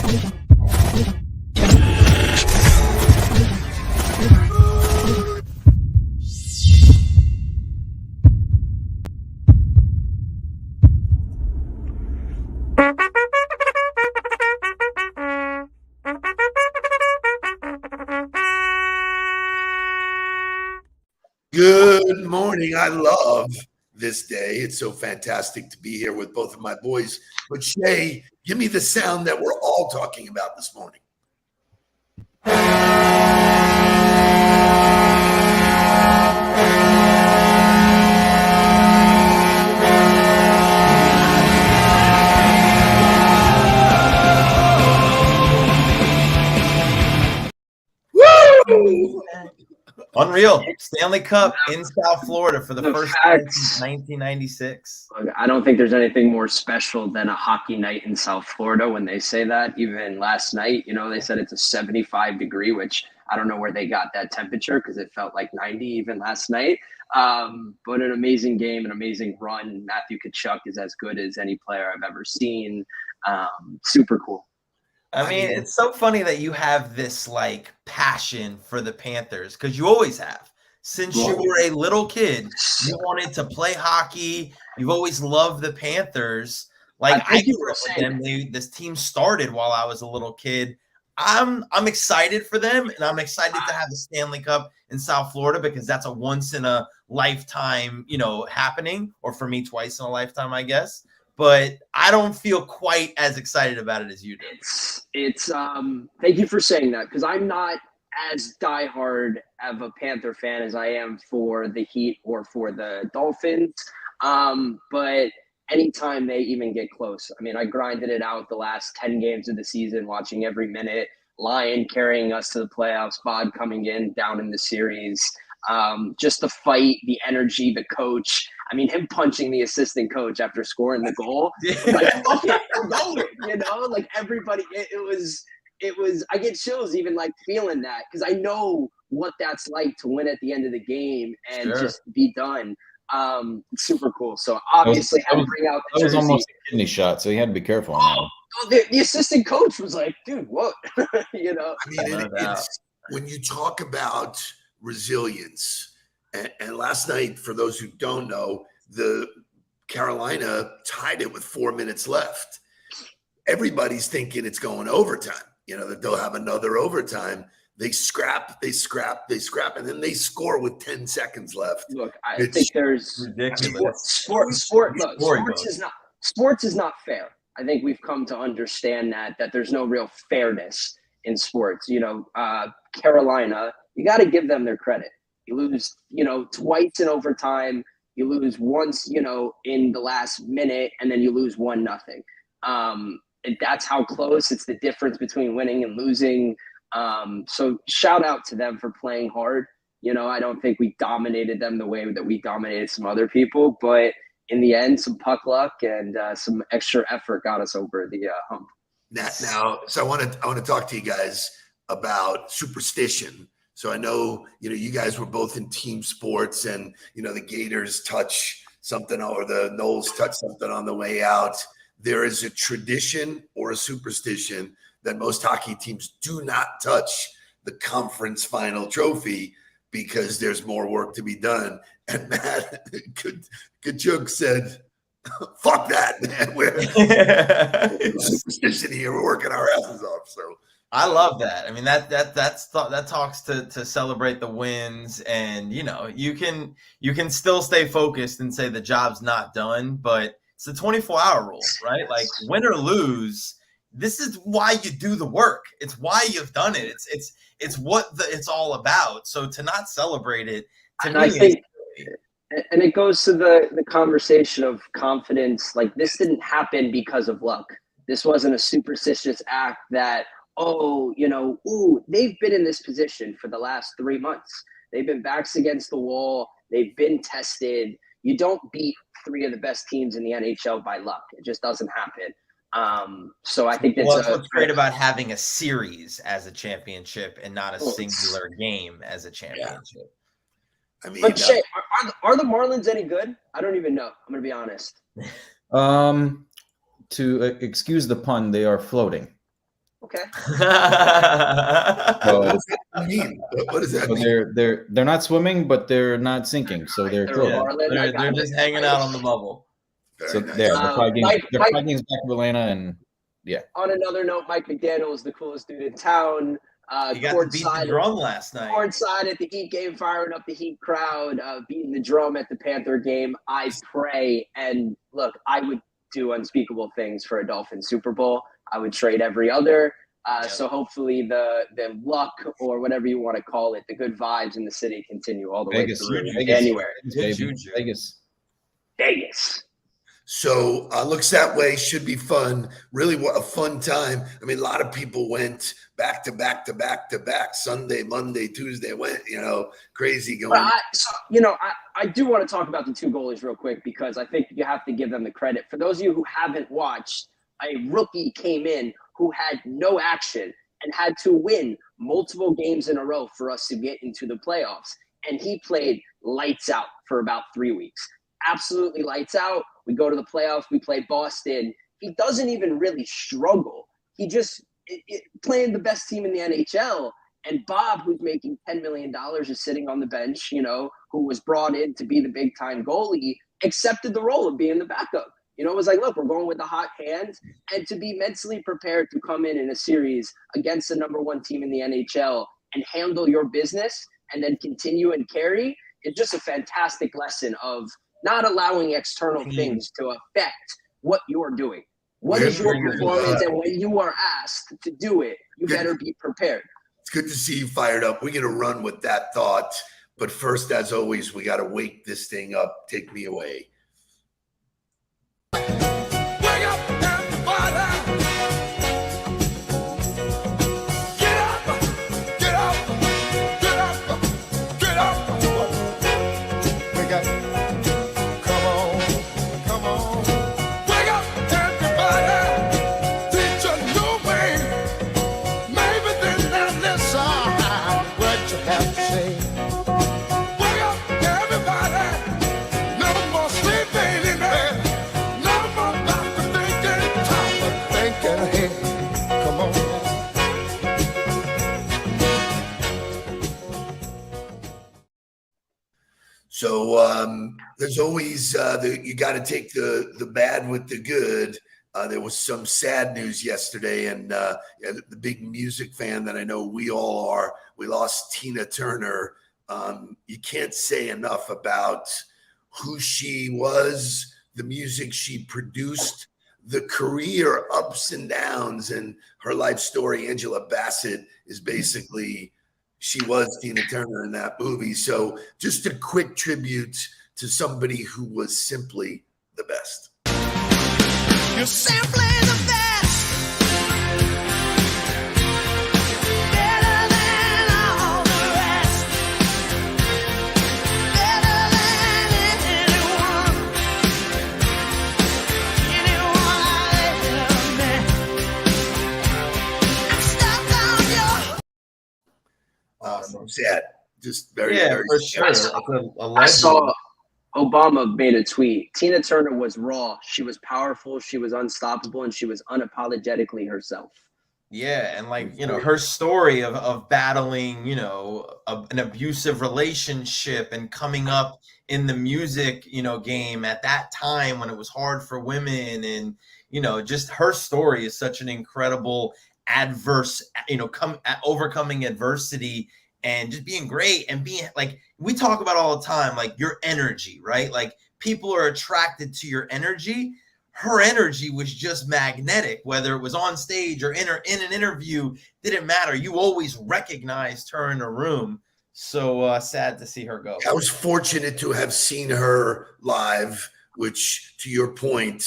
Good morning. I love this day. It's so fantastic to be here with both of my boys. But Shay, give me the sound that we're all talking about this morning. Woo! Unreal. Stanley Cup in South Florida for the first time since 1996. I don't think there's anything more special than a hockey night in South Florida when they say that. Even last night, they said it's a 75-degree, which I don't know where they got that temperature because it felt like 90 even last night. But an amazing game, an amazing run. Matthew Tkachuk is as good as any player I've ever seen. Super cool. I mean, it's so funny that you have this passion for the Panthers because you always have. Since you were a little kid, you wanted to play hockey. You've always loved the Panthers. I grew up with them. This team started while I was a little kid. I'm excited for them, and I'm excited to have the Stanley Cup in South Florida because that's a once in a lifetime, happening, or for me, twice in a lifetime, I guess. But I don't feel quite as excited about it as you do. It's thank you for saying that because I'm not as diehard of a Panther fan as I am for the Heat or for the Dolphins. But anytime they even get close, I grinded it out the last 10 games of the season, watching every minute. Lion carrying us to the playoffs, Bod coming in down in the series. Just the fight, the energy, the coach. Him punching the assistant coach after scoring the goal. Okay, we're going. Everybody, it was. I get chills even feeling that because I know what that's like to win at the end of the game and just be done. Super cool. So obviously, I bring out the jersey. That was almost a kidney shot, so you had to be careful on that. The assistant coach was like, "Dude, what?" It's when you talk about resilience. And last night, for those who don't know, the Carolina tied it with 4 minutes left. Everybody's thinking it's going overtime, that they'll have another overtime. They scrap, and then they score with 10 seconds left. Look, I think there's ridiculous. Sports is not fair. I think we've come to understand that there's no real fairness in sports. Carolina, you got to give them their credit. You lose, twice in overtime. You lose once, in the last minute, and then you lose 1-0. And that's how close. It's the difference between winning and losing. So shout out to them for playing hard. I don't think we dominated them the way that we dominated some other people, but in the end, some puck luck and some extra effort got us over the hump. Now, so I want to talk to you guys about superstition. So I know, you guys were both in team sports and, the Gators touch something or the Knowles touch something on the way out. There is a tradition or a superstition that most hockey teams do not touch the conference final trophy because there's more work to be done. And Matt Tkachuk said, fuck that, man. We're superstition here. We're working our asses off. So I love that. That talks to celebrate the wins, and you can still stay focused and say the job's not done, but it's the 24-hour rule, right? Win or lose, this is why you do the work. It's why you've done it. It's what it's all about. So to not celebrate it, I think, and it goes to the conversation of confidence. This didn't happen because of luck. This wasn't a superstitious act that, they've been in this position for the last 3 months. They've been backs against the wall. They've been tested. You don't beat 3 of the best teams in the NHL by luck. It just doesn't happen. So I think that's what's great about having a series as a championship and not a singular game as a championship. Yeah. But Shay, are the Marlins any good? I don't even know. I'm going to be honest. To excuse the pun, they are floating. Okay. So, What does that mean? What does that so mean? they're not swimming, but they're not sinking. So they're They're close. Yeah, Marlin. I got they're it. just hanging out on the bubble. So Very there, nice. they're Mike, 5 games back of Atlanta, and yeah. on another note, Mike McDaniel is the coolest dude in town. He got to beat the drum last night. Courtside at the Heat game, firing up the Heat crowd, beating the drum at the Panther game. I pray, and look, I would do unspeakable things for a Dolphins Super Bowl. I would trade every other. So hopefully the luck, or whatever you want to call it, the good vibes in the city continue all the Vegas, way through Vegas, January. Good juju. Vegas. So looks that way. Should be fun. Really a fun time. I mean, a lot of people went back to back to back to back. Sunday, Monday, Tuesday went, crazy going. I do want to talk about the two goalies real quick, because I think you have to give them the credit. For those of you who haven't watched, a rookie came in who had no action and had to win multiple games in a row for us to get into the playoffs. And he played lights out for about 3 weeks. Absolutely lights out. We go to the playoffs. We play Boston. He doesn't even really struggle. He just playing the best team in the NHL. And Bob, who's making $10 million, is sitting on the bench, who was brought in to be the big-time goalie, accepted the role of being the backup. It was like, look, we're going with the hot hand. And to be mentally prepared to come in a series against the number one team in the NHL and handle your business and then continue and carry, it's just a fantastic lesson of not allowing external things to affect what you're doing. What is your performance? And when you are asked to do it, you better be prepared. It's good to see you fired up. We're going to run with that thought. But first, as always, we got to wake this thing up. Take me away. So there's always you got to take the bad with the good. There was some sad news yesterday, and the big music fan that I know we all are, we lost Tina Turner. You can't say enough about who she was, the music she produced, the career ups and downs, and her life story. Angela Bassett is basically, she was Tina Turner in that movie. So just a quick tribute to somebody who was simply the best. You're simply the best. Better than all the rest. Better than anyone. Anyone I've ever met. I'm stuck on your. Sad. Just very, Yeah, very for sad. sure. I saw Obama made a tweet. Tina Turner was raw. She was powerful. She was unstoppable, and she was unapologetically herself. Yeah, and her story of battling, an abusive relationship and coming up in the music, game at that time when it was hard for women, and just her story is such an incredible overcoming adversity and just being great and being we talk about all the time, your energy, right? People are attracted to your energy. Her energy was just magnetic, whether it was on stage or in an interview, didn't matter. You always recognized her in a room. So sad to see her go. I was fortunate to have seen her live, which, to your point,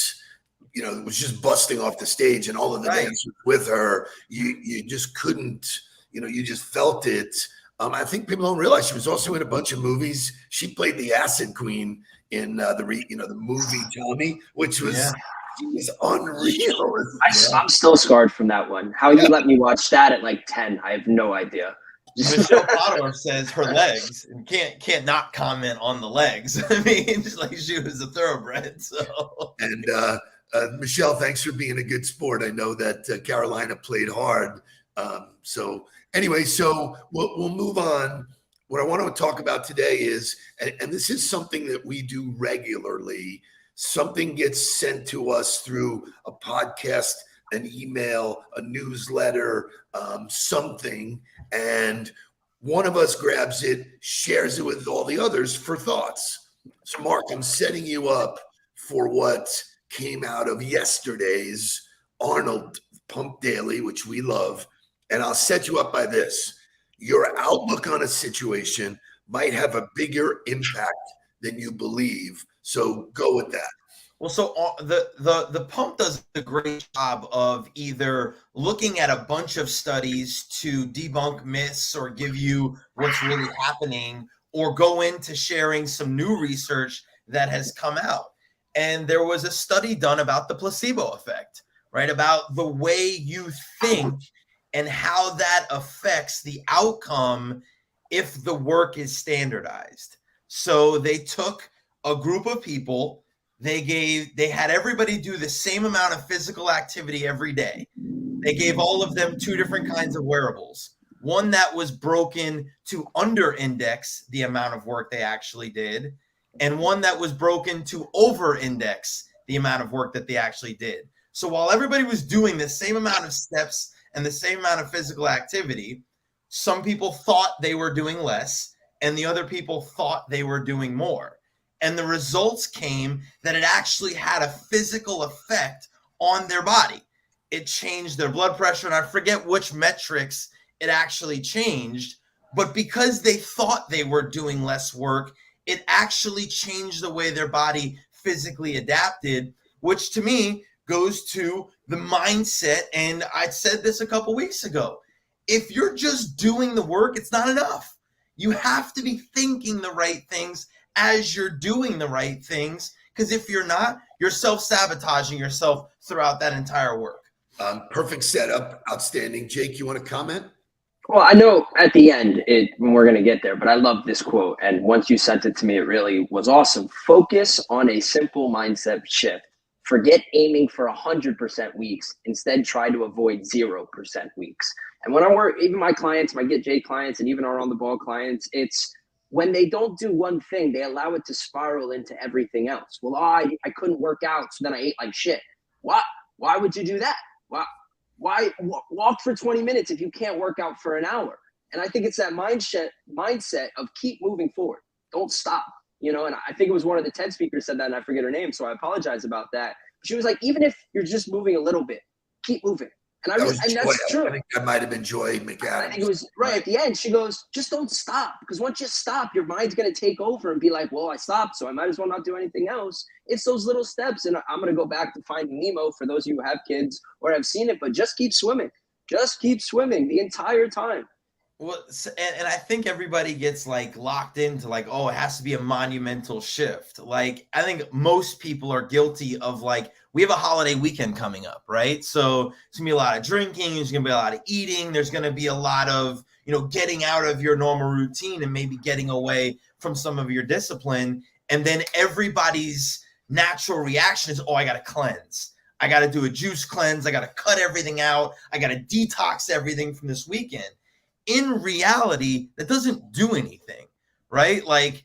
it was just busting off the stage, and all of the dancers with her, you just couldn't, you just felt it. I think people don't realize she was also in a bunch of movies. She played the Acid Queen in the movie Tommy, which was unreal. I'm still scarred from that one. How you let me watch that at 10? I have no idea. Michelle Potter says her legs, and can't not comment on the legs. I mean, just she was a thoroughbred. So and Michelle, thanks for being a good sport. I know that Carolina played hard. So anyway, so we'll move on. What I want to talk about today is, and this is something that we do regularly, something gets sent to us through a podcast, an email, a newsletter, something, and one of us grabs it, shares it with all the others for thoughts. So Mark, I'm setting you up for what came out of yesterday's Arnold Pump Daily, which we love. And I'll set you up by this. Your outlook on a situation might have a bigger impact than you believe. So go with that. Well, so the pump does a great job of either looking at a bunch of studies to debunk myths or give you what's really happening, or go into sharing some new research that has come out. And there was a study done about the placebo effect, right? About the way you think and how that affects the outcome if the work is standardized. So they took a group of people, they had everybody do the same amount of physical activity every day. They gave all of them two different kinds of wearables. One that was broken to under index the amount of work they actually did, and one that was broken to over index the amount of work that they actually did. So while everybody was doing the same amount of steps and the same amount of physical activity, some people thought they were doing less and the other people thought they were doing more. And the results came that it actually had a physical effect on their body. It changed their blood pressure, and I forget which metrics it actually changed, but because they thought they were doing less work, it actually changed the way their body physically adapted, which to me goes to the mindset. And I said this a couple weeks ago. If you're just doing the work, it's not enough. You have to be thinking the right things as you're doing the right things, because if you're not, you're self-sabotaging yourself throughout that entire work. Perfect setup. Outstanding. Jake, you want to comment? Well, I know at the end when we're going to get there, but I love this quote. And once you sent it to me, it really was awesome. Focus on a simple mindset shift. Forget aiming for 100% weeks. Instead, try to avoid 0% weeks. And when I work, even my clients, my Get J clients, and even our on the ball clients, it's when they don't do one thing, they allow it to spiral into everything else. Well, I couldn't work out, so then I ate like shit. Why would you do that? Why walk for 20 minutes if you can't work out for an hour? And I think it's that mindset of keep moving forward. Don't stop. And I think it was one of the TED speakers said that, and I forget her name, so I apologize about that. She was like, even if you're just moving a little bit, keep moving. And that's true. I think that might have been Joy McAdams. I think it was right at the end. She goes, just don't stop. Because once you stop, your mind's going to take over and be like, well, I stopped, so I might as well not do anything else. It's those little steps. And I'm going to go back to Finding Nemo for those of you who have kids or have seen it, but just keep swimming. Just keep swimming the entire time. Well, and I think everybody gets like locked into like, oh, it has to be a monumental shift. Like, I think most people are guilty of like, we have a holiday weekend coming up, right? So there's gonna be a lot of drinking, there's gonna be a lot of eating, there's gonna be a lot of, getting out of your normal routine and maybe getting away from some of your discipline. And then everybody's natural reaction is, oh, I gotta cleanse. I gotta do a juice cleanse. I gotta cut everything out. I gotta detox everything from this weekend. In reality, that doesn't do anything, right? Like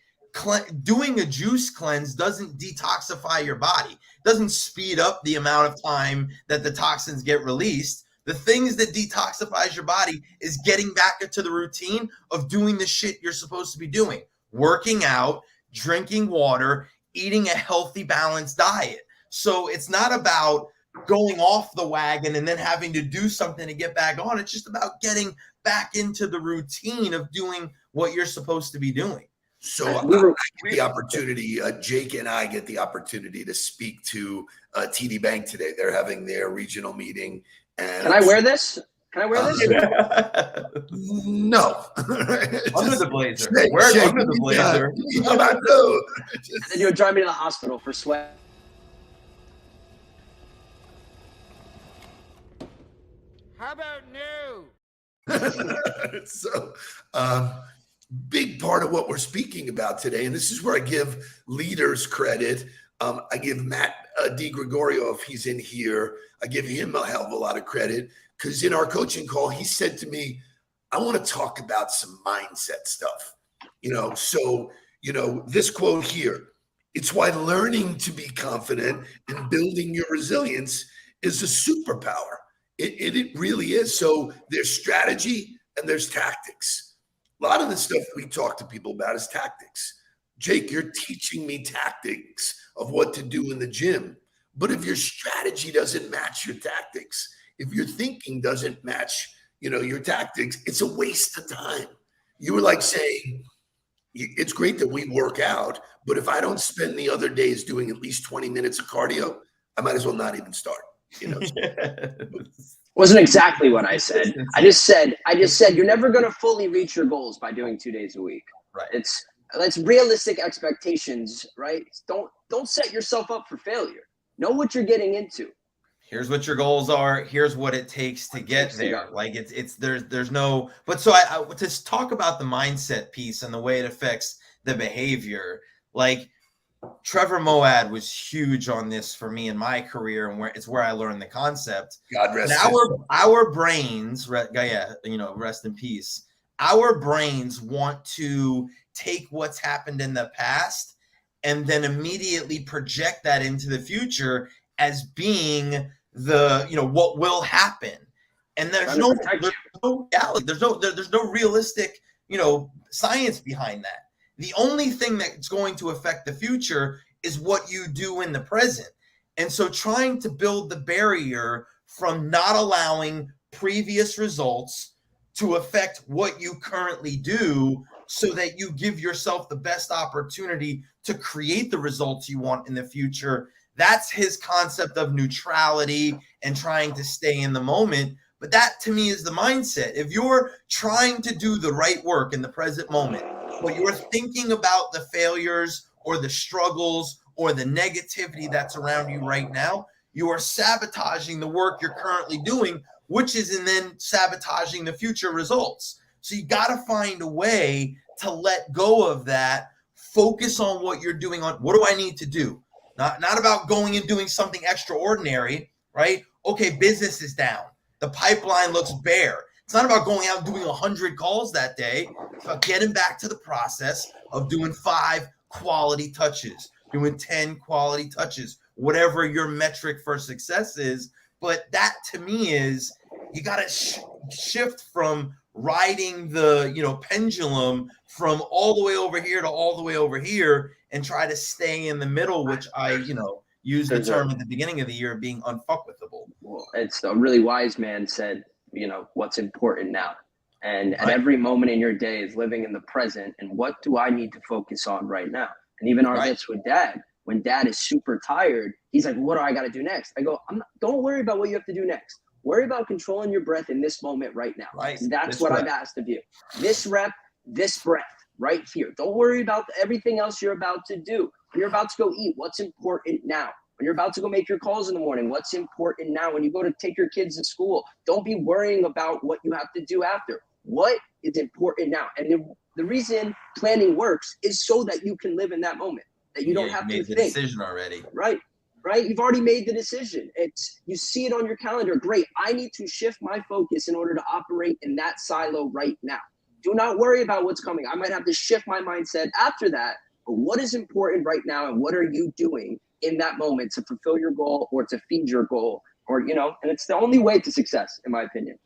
doing a juice cleanse doesn't detoxify your body. It doesn't speed up the amount of time that the toxins get released. The things that detoxifies your body is getting back into the routine of doing the shit you're supposed to be doing. Working out, drinking water, eating a healthy, balanced diet. So it's not about going off the wagon and then having to do something to get back on. It's just about getting back into the routine of doing what you're supposed to be doing. So I get the opportunity, Jake and I get the opportunity to speak to TD Bank today. They're having their regional meeting. And Can I wear this? No. Under the blazer. Wear it under the blazer. And then you would drive me to the hospital for sweat. How about no? So, big part of what we're speaking about today, and this is where I give leaders credit. I give Matt D. Gregorio, if he's in here, I give him a hell of a lot of credit because in our coaching call, he said to me, I want to talk about some mindset stuff. So, this quote here, it's why learning to be confident and building your resilience is a superpower. It really is. So there's strategy and there's tactics. A lot of the stuff we talk to people about is tactics. Jake, you're teaching me tactics of what to do in the gym. But if your strategy doesn't match your tactics, if your thinking doesn't match, your tactics, it's a waste of time. You were like saying, it's great that we work out, but if I don't spend the other days doing at least 20 minutes of cardio, I might as well not even start. Wasn't exactly what I said. I just said you're never going to fully reach your goals by doing 2 days a week. Right. It's realistic expectations, right? Don't set yourself up for failure. Know what you're getting into. Here's what your goals are. Here's what it takes to get there. Like there's no, but so I to talk about the mindset piece and the way it affects the behavior, like Trevor Moad was huge on this for me in my career, and where I learned the concept. God rest our brains, rest in peace. Our brains want to take what's happened in the past and then immediately project that into the future as being what will happen. And there's no reality. There's no realistic, science behind that. The only thing that's going to affect the future is what you do in the present. And so trying to build the barrier from not allowing previous results to affect what you currently do so that you give yourself the best opportunity to create the results you want in the future. That's his concept of neutrality and trying to stay in the moment. But that to me is the mindset. If you're trying to do the right work in the present moment, but you're thinking about the failures or the struggles or the negativity that's around you right now, you are sabotaging the work you're currently doing, which is then sabotaging the future results. So you got to find a way to let go of that, focus on what you're doing, on what do I need to do? Not about going and doing something extraordinary, right? Okay, business is down. The pipeline looks bare. It's not about going out and doing 100 calls that day. It's about getting back to the process of doing 5 quality touches, doing 10 quality touches, whatever your metric for success is. But that to me is you got to shift from riding the pendulum from all the way over here to all the way over here and try to stay in the middle, which I used the term at the beginning of the year being unfuckwithable. Well, it's a really wise man said, what's important now. And at every moment in your day is living in the present. And what do I need to focus on right now? And even our bits with Dad, when Dad is super tired, he's like, what do I got to do next? I go, don't worry about what you have to do next. Worry about controlling your breath in this moment right now. Right. That's what I've asked of you. This rep, this breath right here. Don't worry about everything else you're about to do. When you're about to go eat, what's important now? When you're about to go make your calls in the morning, what's important now? When you go to take your kids to school, don't be worrying about what you have to do after. What is important now? And the reason planning works is so that you can live in that moment, that you don't have to think. You made the decision already. Right. You've already made the decision. You see it on your calendar. Great. I need to shift my focus in order to operate in that silo right now. Do not worry about what's coming. I might have to shift my mindset after that. But what is important right now, and what are you doing in that moment to fulfill your goal or to feed your goal, or and it's the only way to success, in my opinion.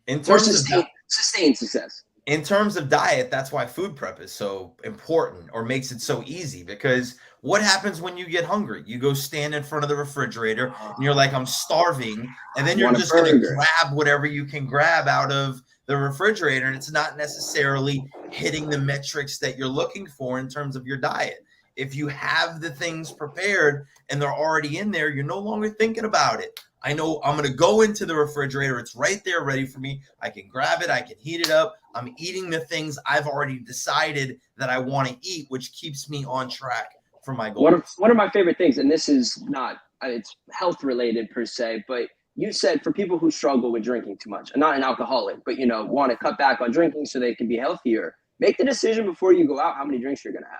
In terms of sustain success. In terms of diet, that's why food prep is so important, or makes it so easy, because what happens when you get hungry? You go stand in front of the refrigerator and you're like, I'm starving. And then you're just going to grab whatever you can grab out of the refrigerator. And it's not necessarily hitting the metrics that you're looking for in terms of your diet. If you have the things prepared and they're already in there, you're no longer thinking about it. I know I'm going to go into the refrigerator. It's right there ready for me. I can grab it. I can heat it up. I'm eating the things I've already decided that I want to eat, which keeps me on track for my goals. One of my favorite things, and this is not, it's health related per se, but you said for people who struggle with drinking too much, and not an alcoholic, but want to cut back on drinking so they can be healthier, make the decision before you go out how many drinks you're going to have.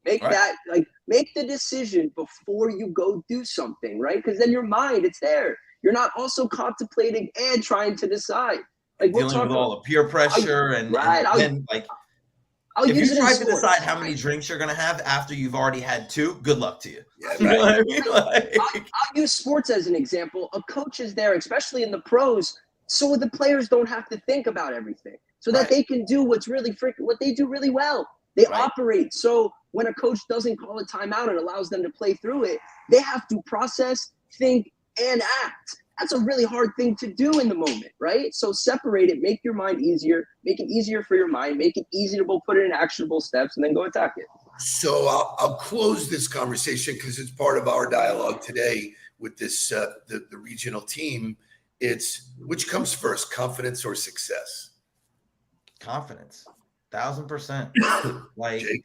Make Right. that, like, make the decision before you go do something, right? Because then your mind, it's there. You're not also contemplating and trying to decide. Like, we'll Dealing talk with all the peer pressure right, and then like I'll if use you it in try to sports. decide how many drinks you're gonna have after you've already had 2, good luck to you. Yeah, You know right. what I mean? Like, I'll use sports as an example. A coach is there, especially in the pros, so the players don't have to think about everything, so that Right. they can do what they do really well. They Right. operate. So when a coach doesn't call a timeout and allows them to play through it, they have to process, think, and act. That's a really hard thing to do in the moment, right? So separate it, make your mind easier, make it easier for your mind, make it easy to put it in actionable steps, and then go attack it. So I'll close this conversation because it's part of our dialogue today with this the regional team. It's which comes first, confidence or success? confidence, 1000%. Like, Jake?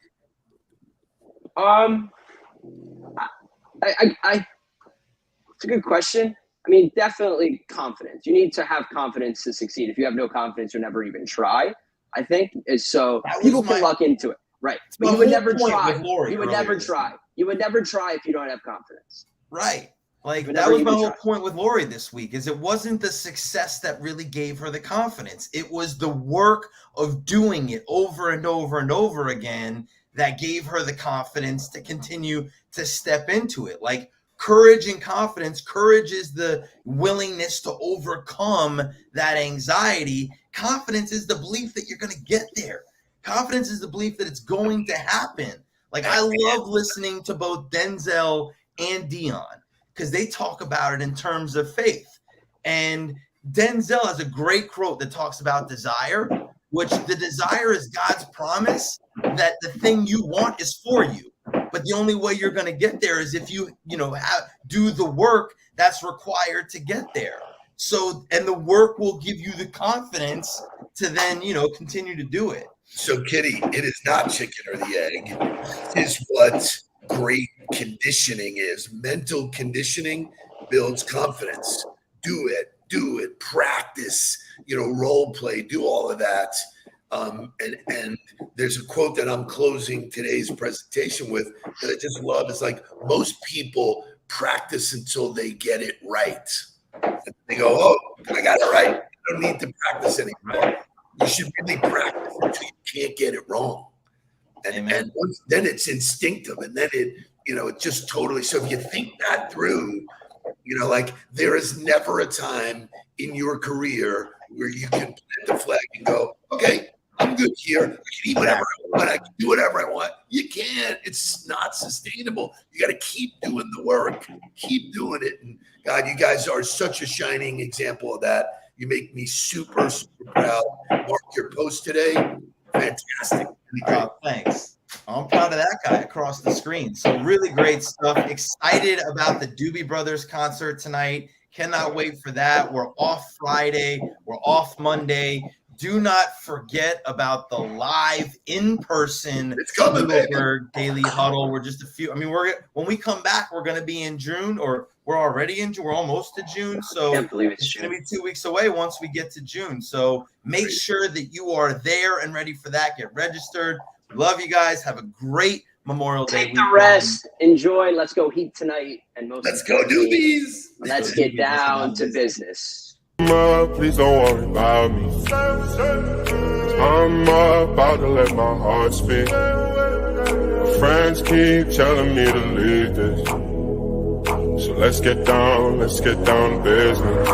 I it's a good question. I mean, definitely confidence. You need to have confidence to succeed. If you have no confidence, you'll never even try, I think. Is so That was people can my- luck into it. Right. my But you would whole never point try. with Lori You would earlier never this try. week. You would never try if you don't have confidence. Right. Like But that never was my even whole try. point with Lori this week is it wasn't the success that really gave her the confidence. It was the work of doing it over and over and over again that gave her the confidence to continue to step into it. Like courage and confidence. Courage is the willingness to overcome that anxiety. Confidence is the belief that you're going to get there. Confidence is the belief that it's going to happen. Like I love listening to both Denzel and Dion because they talk about it in terms of faith. And Denzel has a great quote that talks about desire, which the desire is God's promise that the thing you want is for you. But the only way you're going to get there is if you do the work that's required to get there. So, and the work will give you the confidence to then, continue to do it. So, Kitty, it is not chicken or the egg. It is what great conditioning is. Mental conditioning builds confidence. Do it, practice, role play, do all of that. And there's a quote that I'm closing today's presentation with that I just love. It's like most people practice until they get it right. And they go, oh, I got it right. I don't need to practice anymore. You should really practice until you can't get it wrong. And then it's instinctive, and then it just totally. So if you think that through, like there is never a time in your career where you can plant the flag and go, okay, I'm good here. I can eat whatever I want. I can do whatever I want. You can't. It's not sustainable. You got to keep doing the work. Keep doing it. And God, you guys are such a shining example of that. You make me super, super proud. Mark, your post today, fantastic. Really great. Thanks. I'm proud of that guy across the screen. So really great stuff. Excited about the Doobie Brothers concert tonight. Cannot wait for that. We're off Friday. We're off Monday. Do not forget about the live in-person Nudelberg Daily Huddle. We're just a few. I mean, when we come back, we're going to be in June, or we're already in June. We're almost to June. So Can't believe it's going to be 2 weeks away once we get to June. So make sure that you are there and ready for that. Get registered. Love you guys. Have a great Memorial Day Take the weekend. rest. Enjoy. Let's go Heat tonight. And Let's go Doobies. Let's get down to business. Please don't worry about me. I'm about to let my heart speak. My friends keep telling me to leave this. So let's get down to business.